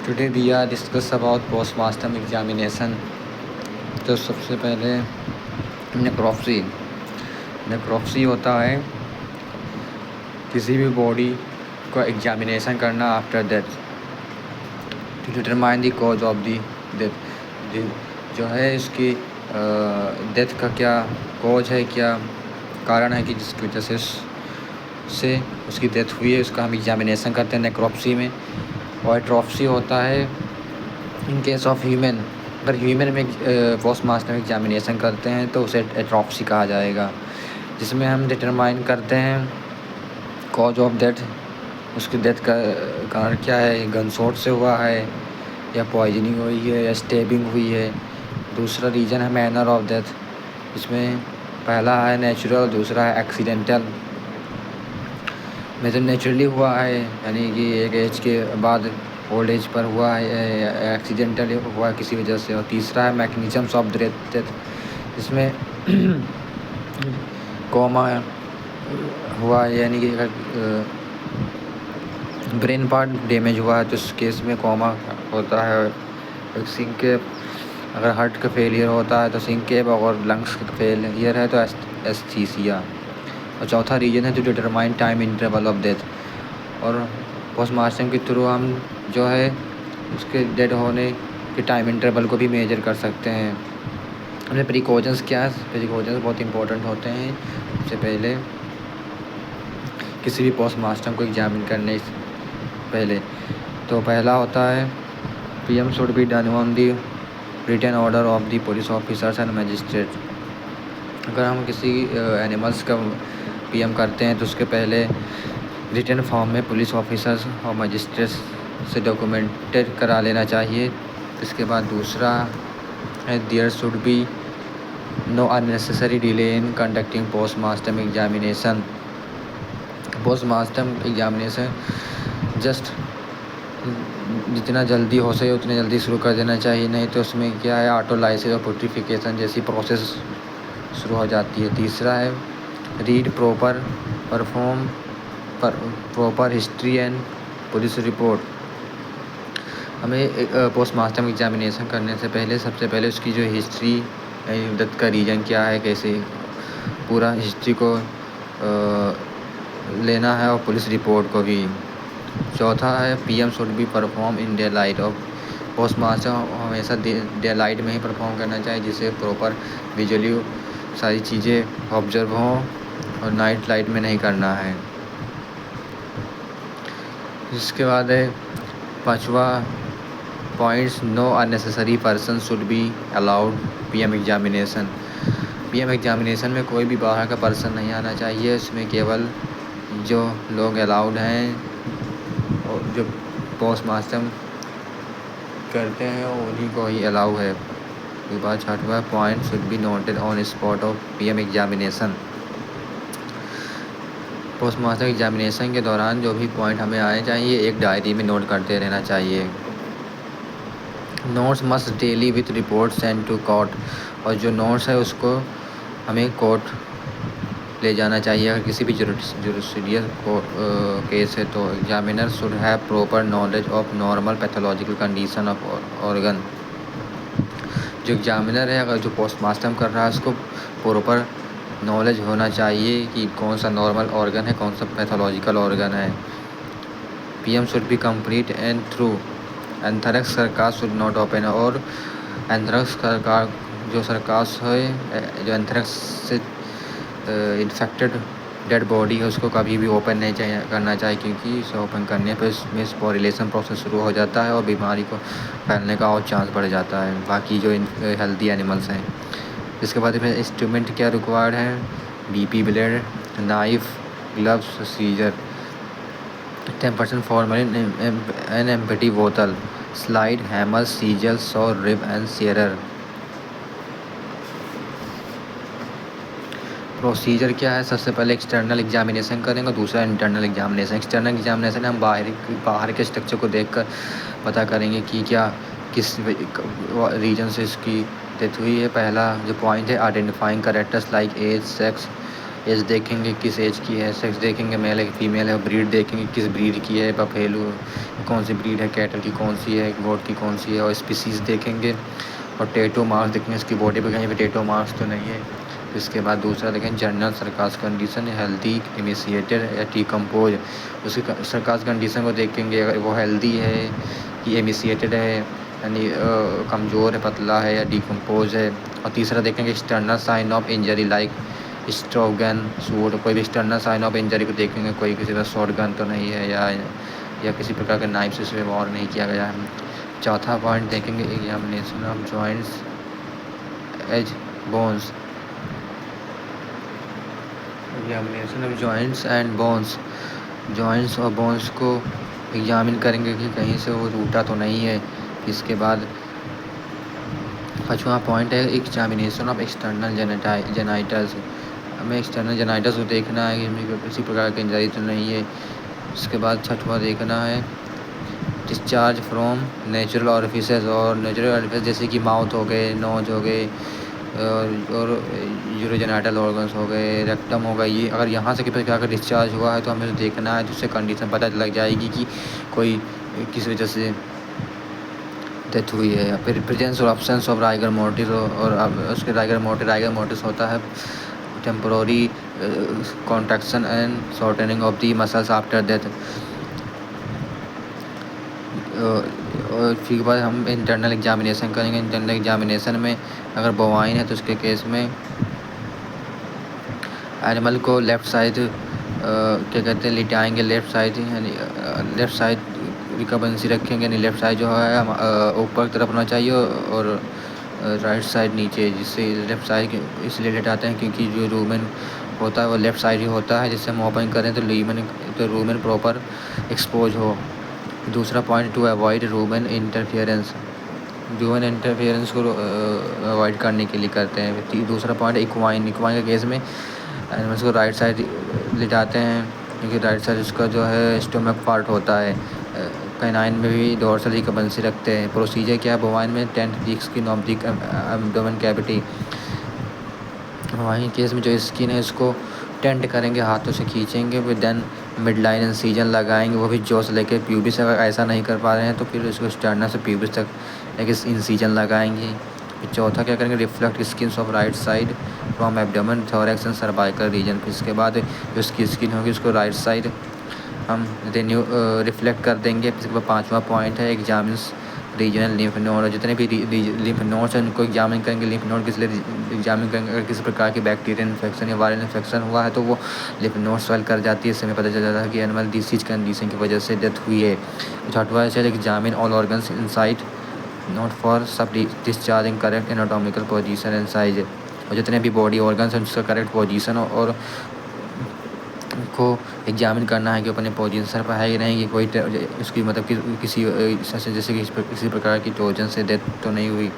Today we are discuss about postmortem examination. तो सबसे पहले नेक्रोप्सी होता है किसी भी बॉडी का एग्जामिनेशन करना after death to determine the cause of the death. जो है इसकी डेथ का क्या कॉज है, क्या कारण है कि जिसकी वजह से उसकी डेथ हुई है, उसका हम एग्जामिनेशन करते हैं नेक्रोप्सी में। और एट्रोप्सी होता है इन केस ऑफ ह्यूमन। अगर ह्यूमन में पोस्टमार्टम एग्जामिनेशन करते हैं तो उसे एट्रोप्सी कहा जाएगा, जिसमें हम डिटरमाइन करते हैं कॉज ऑफ डेथ, उसकी डेथ का कारण क्या है, गन शॉट से हुआ है या पॉइजनिंग हुई है या स्टेबिंग हुई है। दूसरा रीज़न है मैनर ऑफ डेथ, इसमें पहला है नेचुरल, दूसरा है एक्सीडेंटल। में तो नेचुरली हुआ है यानी कि एक एज के बाद ओल्ड एज पर हुआ है, एक्सीडेंटल हुआ है किसी वजह से। और तीसरा है मैकेनिज़म्स ऑफ डेथ, इसमें कोमा हुआ है यानी कि अगर ब्रेन पार्ट डैमेज हुआ है तो उस केस में कोमा होता है। अगर हार्ट का फेलियर होता है तो सिंकेप, और लंग्स का फेलियर है तो एस्थीसिया। और चौथा रीजन है to determine time interval of death. और पोस्टमार्टम के थ्रू हम जो है उसके डेड होने के टाइम इंटरवल को भी मेजर कर सकते हैं। हमने प्रिकॉशंस क्या है, प्रिकॉशंस बहुत इंपॉर्टेंट होते हैं। सबसे पहले किसी भी पोस्टमार्टम को एग्जामिन करने से पहले तो पहला होता है PM should be done on the written order of the police officers and magistrate. अगर हम किसी एनिमल्स का PM करते हैं तो उसके पहले रिटन फॉर्म में पुलिस ऑफिसर्स और मजिस्ट्रेट्स से डॉक्यूमेंटेड करा लेना चाहिए। इसके बाद दूसरा है there should be no unnecessary delay in conducting postmortem examination. Postmortem examination just जितना जल्दी हो सके उतने जल्दी शुरू कर देना चाहिए, नहीं तो उसमें क्या है ऑटोलाइसिस और पुट्रिफिकेशन जैसी प्रोसेस शुरू हो जाती है। तीसरा है read proper history and police report. हमें पोस्टमार्टम एग्जामिनेशन करने से पहले सबसे पहले उसकी जो हिस्ट्री, डेथ का रीज़न क्या है, कैसे पूरा हिस्ट्री को लेना है, और पुलिस रिपोर्ट को भी। चौथा है PM should be perform in day light. और पोस्टमार्टम हमेशा डे लाइट में ही परफॉर्म करना चाहिए, जिससे प्रॉपर विजुअली सारी चीज़ें ऑब्जर्व हों, और नाइट लाइट में नहीं करना है। इसके बाद है पांचवा points, know unnecessary person should be allowed PM examination. PM examination में कोई भी बाहर का पर्सन नहीं आना चाहिए, इसमें केवल जो लोग अलाउड हैं और जो पोस्टमार्टम करते हैं उन्हीं को ही अलाउ है। उसके बाद छठवा point should be noted on spot of PM examination. Postmortem examination के दौरान जो भी पॉइंट हमें आए चाहिए एक डायरी में नोट करते रहना चाहिए। Notes must daily with report send to court. और जो नोट्स है उसको हमें कोर्ट ले जाना चाहिए अगर किसी भी जुडिशियल केस है तो। Examiner should have proper knowledge of normal pathological condition of organ. जो एग्जामिनर है अगर जो पोस्टमार्टम कर रहा है उसको प्रॉपर नॉलेज होना चाहिए कि कौन सा नॉर्मल ऑर्गन है, कौन सा पैथोलॉजिकल ऑर्गन है। PM should be complete and through. Anthrax carcass should not open. और एंथ्रेक्स जो सरकास है, जो एंथ्रेक्स से इन्फेक्टेड डेड बॉडी है उसको कभी भी ओपन नहीं करना चाहिए, क्योंकि इसे ओपन करने पर इसमें स्पोरिलेशन प्रोसेस शुरू हो जाता है और बीमारी को फैलने का और चांस बढ़ जाता है बाकी जो हेल्दी एनिमल्स हैं। इसके बाद फिर इंस्ट्रूमेंट क्या रिक्वायर्ड है, BP blade, knife, gloves, scissor, 10% formalin an empty बोतल, slide, hammer, chisel, saw, rib and shear. Procedure क्या है, सबसे पहले एक्सटर्नल एग्जामिनेशन करेंगे, दूसरा इंटरनल एग्जामिनेशन। एक्सटर्नल एग्जामिनेशन हम बाहर के स्ट्रक्चर को देखकर पता करेंगे कि क्या किस रीजन से इसकी डेथ हुई है। पहला जो पॉइंट है identifying characters like age, sex, age देखेंगे किस एज की है, सेक्स देखेंगे मेल है कि फीमेल है, ब्रीड देखेंगे किस ब्रीड की है, बफेलो कौन सी ब्रीड है, कैटल की कौन सी है, गोट की कौन सी है, और स्पीसीज़ देखेंगे, और टेटो मार्क्स देखेंगे इसकी बॉडी पे कहीं पे टेटो मार्क्स तो नहीं है। तो इसके बाद दूसरा देखें जनरल सरकास कंडीशन, हेल्दी, इमिसिएटेड या डिकम्पोज। उसकी सरकास कंडीशन को देखेंगे, अगर वो हेल्दी है कि एमिसिएटेड है यानी कमज़ोर है, पतला है, या डिकम्पोज है। और तीसरा देखेंगे external sign of injury like stroke gun, suit, कोई भी एक्सटर्नल साइन ऑफ इंजरी को देखेंगे, कोई किसी का शॉर्ट गन तो नहीं है, या किसी प्रकार के नाइफ से वॉर नहीं किया गया है। चौथा पॉइंट देखेंगे examination of joints as bones, examination of joints and bones, joints और बोन्स को एग्जामिन करेंगे कि कहीं से वो टूटा तो नहीं है। इसके बाद पाँचवा पॉइंट है एग्जामिनेशन ऑफ एक्सटर्नल जेनाइटल्स, हमें एक्सटर्नल जेनाइटल्स को देखना है कि किसी प्रकार की इंजरी तो नहीं है। इसके बाद छठवां देखना है डिस्चार्ज फ्रॉम नेचुरल ऑरिफिसेस, और नेचुरल ऑरिफिस जैसे कि माउथ हो गए, नोज हो गए, और यूरोजेनाइटल ऑर्गन्स हो गए, रेक्टम हो गई, ये अगर यहाँ से किसी प्रकार का डिस्चार्ज हुआ है तो हमें देखना है, जिससे कंडीशन पता लग जाएगी कि कोई किस वजह से डेथ हुई है। या फिर प्रेजेंस और एब्सेंस ऑफ राइगर मोर्टिस, और उसके राइगर मोर्टिस होता है temporary contraction and shortening of the muscles after death. और फिर बाद हम इंटरनल एग्जामिनेशन करेंगे। इंटरनल एग्जामिनेशन में अगर बोवाइन है तो उसके केस में एनिमल को लेफ़्ट साइड क्या कहते हैं लिटाएंगे, लेफ़्ट साइड यानी लेफ़्ट साइड रिकबेंसी रखेंगे, यानी लेफ़्ट साइड जो है ऊपर की तरफ होना चाहिए, और राइट साइड नीचे, जिससे लेफ़्ट साइड इसलिए लेटाते हैं क्योंकि जो रूमेन होता है वो लेफ़्ट साइड ही होता है, जिससे हम ओपन करें तो रूमेन प्रॉपर एक्सपोज हो। दूसरा point two avoid rumen interference, human interference को अवॉइड करने के लिए करते हैं। दूसरा पॉइंट इक्वाइन के केस में एनिमल्स को राइट साइड लिटाते हैं, क्योंकि राइट साइड उसका जो है स्टोमक पार्ट होता है। कैनाइन में भी डोर्सल रिकबेंसी रखते हैं। प्रोसीजर क्या है बोवाइन में, 10th week skin of the abdomen cavity, bovine case में जो स्किन है उसको टेंट करेंगे, हाथों से खींचेंगे, फिर देन मिड लाइन इंसीजन लगाएंगे, वो भी जोस लेके प्यूबिस। अगर ऐसा नहीं कर पा रहे हैं तो फिर उसको स्टर्नम से प्यूबिस तक एक इंसीजन लगाएंगे। फिर चौथा क्या करेंगे, reflect skin of right side from abdomen, thorax and cervical region. फिर इसके बाद जो उसकी स्किन होगी उसको राइट साइड हम रिफ्लेक्ट कर देंगे। फिर इसके बाद पाँचवा पॉइंट है एग्जामिन्स रीजनल लिम्फ नोड, और जितने भी लिम्फ नोड्स हैं उनको एग्जामिन करेंगे। लिम्फ नोड किस लिए एग्जामिन करेंगे, अगर किसी प्रकार की बैक्टीरियल इन्फेक्शन या वायरल इन्फेक्शन हुआ है तो वो लिम्फ नोड स्वेल कर जाती है। इससे हमें पता चल जाता है कि एनिमल डिसीज कंडीशन की वजह से डेथ हुई है। छठवा है examine all organs inside not for sub discharging correct anatomical position and size, और जितने भी बॉडी ऑर्गन्स हैं उसका करेक्ट पोजीशन और को एग्जामिन करना है कि अपने पोजीशन पर है कि नहीं, कि कोई उसकी मतलब कि किसी जैसे कि किसी प्रकार की टोजन से डेथ तो नहीं हुई।